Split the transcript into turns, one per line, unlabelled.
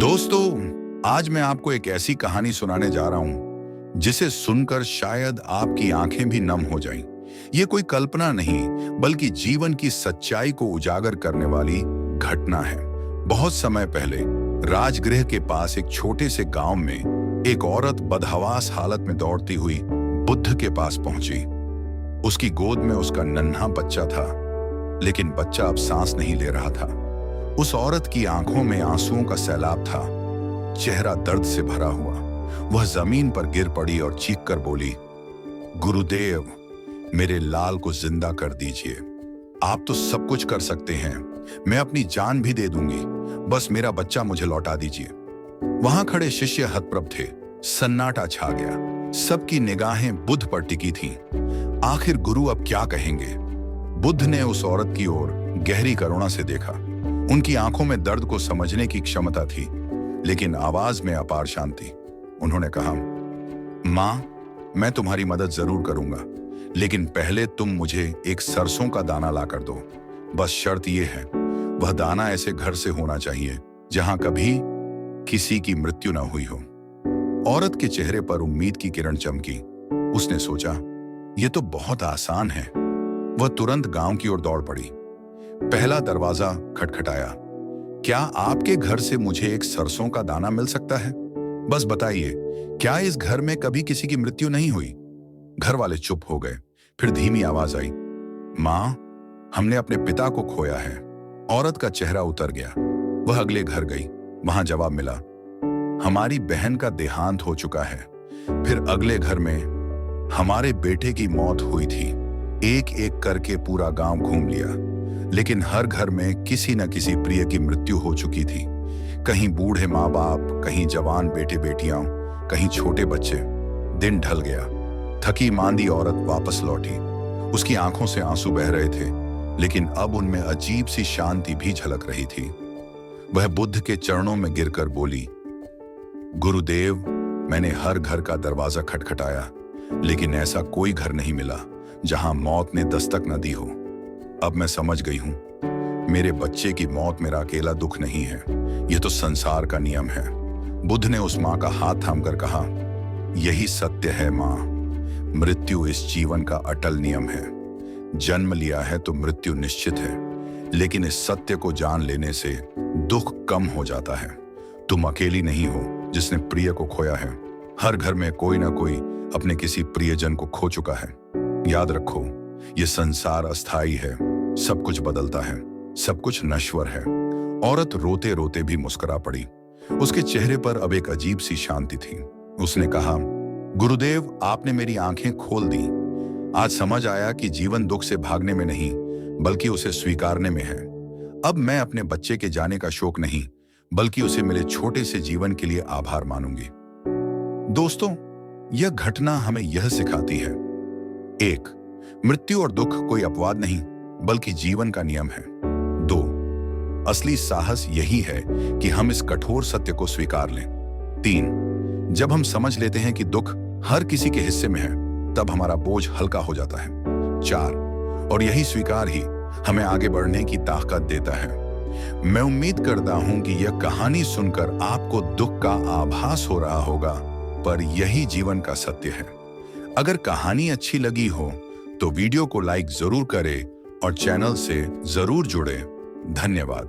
दोस्तों, आज मैं आपको एक ऐसी कहानी सुनाने जा रहा हूं जिसे सुनकर शायद आपकी आंखें भी नम हो जाएं। ये कोई कल्पना नहीं, बल्कि जीवन की सच्चाई को उजागर करने वाली घटना है। बहुत समय पहले राजगृह के पास एक छोटे से गांव में एक औरत बदहवास हालत में दौड़ती हुई बुद्ध के पास पहुंची। उसकी गोद में उसका नन्हा बच्चा था, लेकिन बच्चा अब सांस नहीं ले रहा था। उस औरत की आंखों में आंसुओं का सैलाब था, चेहरा दर्द से भरा हुआ। वह जमीन पर गिर पड़ी और चीख कर बोली, गुरुदेव, मेरे लाल को जिंदा कर दीजिए। आप तो सब कुछ कर सकते हैं, मैं अपनी जान भी दे दूंगी, बस मेरा बच्चा मुझे लौटा दीजिए। वहां खड़े शिष्य हतप्रभ थे। सन्नाटा छा गया, सबकी निगाहें बुद्ध पर टिकी थीं। आखिर गुरु अब क्या कहेंगे? बुद्ध ने उस औरत की ओर गहरी करुणा से देखा। उनकी आंखों में दर्द को समझने की क्षमता थी, लेकिन आवाज में अपार शांति। उन्होंने कहा, मां, मैं तुम्हारी मदद जरूर करूंगा, लेकिन पहले तुम मुझे एक सरसों का दाना ला कर दो। बस शर्त यह है, वह दाना ऐसे घर से होना चाहिए जहां कभी किसी की मृत्यु न हुई हो। औरत के चेहरे पर उम्मीद की किरण चमकी। उसने सोचा, यह तो बहुत आसान है। वह तुरंत गांव की ओर दौड़ पड़ी। पहला दरवाजा खटखटाया। क्या आपके घर से मुझे एक सरसों का दाना मिल सकता है? बस बताइए, क्या इस घर में कभी किसी की मृत्यु नहीं हुई? घर वाले चुप हो गए। फिर धीमी आवाज आई, मां, हमने अपने पिता को खोया है। औरत का चेहरा उतर गया। वह अगले घर गई। वहां जवाब मिला, हमारी बहन का देहांत हो चुका है। फिर अगले घर में हमारे बेटे की मौत हुई थी। एक एक करके पूरा गांव घूम लिया, लेकिन हर घर में किसी न किसी प्रिय की मृत्यु हो चुकी थी। कहीं बूढ़े माँ बाप, कहीं जवान बेटे बेटियां, कहीं छोटे बच्चे। दिन ढल गया। थकी मांदी औरत वापस लौटी। उसकी आंखों से आंसू बह रहे थे, लेकिन अब उनमें अजीब सी शांति भी झलक रही थी। वह बुद्ध के चरणों में गिरकर बोली, गुरुदेव, मैंने हर घर का दरवाजा खटखटाया, लेकिन ऐसा कोई घर नहीं मिला जहां मौत ने दस्तक न दी हो। अब मैं समझ गई हूं, मेरे बच्चे की मौत मेरा अकेला दुख नहीं है, यह तो संसार का नियम है। बुद्ध ने उस मां का हाथ थामकर कहा, यही सत्य है मां, मृत्यु इस जीवन का अटल नियम है। जन्म लिया है तो मृत्यु निश्चित है, लेकिन इस सत्य को जान लेने से दुख कम हो जाता है। तुम अकेली नहीं हो जिसने प्रिय को खोया है। हर घर में कोई ना कोई अपने किसी प्रियजन को खो चुका है। याद रखो, यह संसार अस्थाई है, सब कुछ बदलता है, सब कुछ नश्वर है। औरत रोते रोते भी मुस्कुरा पड़ी। उसके चेहरे पर अब एक अजीब सी शांति थी। उसने कहा, गुरुदेव, आपने मेरी आंखें खोल दी। आज समझ आया कि जीवन दुख से भागने में नहीं, बल्कि उसे स्वीकारने में है। अब मैं अपने बच्चे के जाने का शोक नहीं, बल्कि उसे मेरे छोटे से जीवन के लिए आभार मानूंगी। दोस्तों, यह घटना हमें यह सिखाती है, एक, मृत्यु और दुख कोई अपवाद नहीं, बल्कि जीवन का नियम है। दो, असली साहस यही है कि हम इस कठोर सत्य को स्वीकार लें। तीन, जब हम समझ लेते हैं कि दुख हर किसी के हिस्से में है, तब हमारा बोझ हल्का हो जाता है। चार, और यही स्वीकार ही हमें आगे बढ़ने की ताकत देता है। मैं उम्मीद करता हूं कि यह कहानी सुनकर आपको दुख का आभास हो रहा होगा, पर यही जीवन का सत्य है। अगर कहानी अच्छी लगी हो तो वीडियो को लाइक जरूर करें और चैनल से जरूर जुड़ें। धन्यवाद।